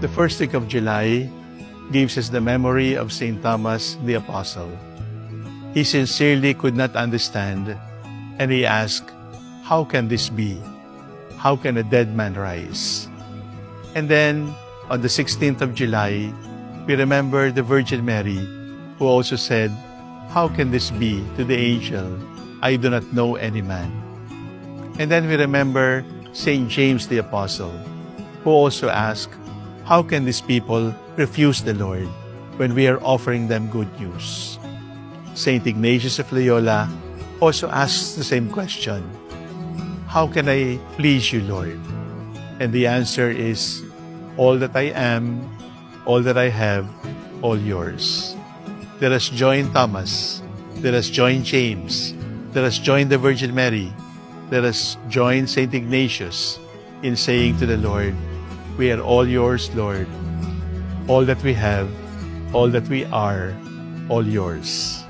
The first week of July gives us the memory of St. Thomas the Apostle. He sincerely could not understand, and he asked, "How can this be? How can a dead man rise?" And then, on the 16th of July, we remember the Virgin Mary, who also said, "How can this be?" to the angel, "I do not know any man." And then we remember St. James the Apostle, who also asked, "How can these people refuse the Lord when we are offering them good news?" St. Ignatius of Loyola also asks the same question, "How can I please you, Lord?" And the answer is, "All that I am, all that I have, all yours." Let us join Thomas. Let us join James. Let us join the Virgin Mary. Let us join St. Ignatius in saying to the Lord, "We are all yours, Lord. All that we have, all that we are, all yours."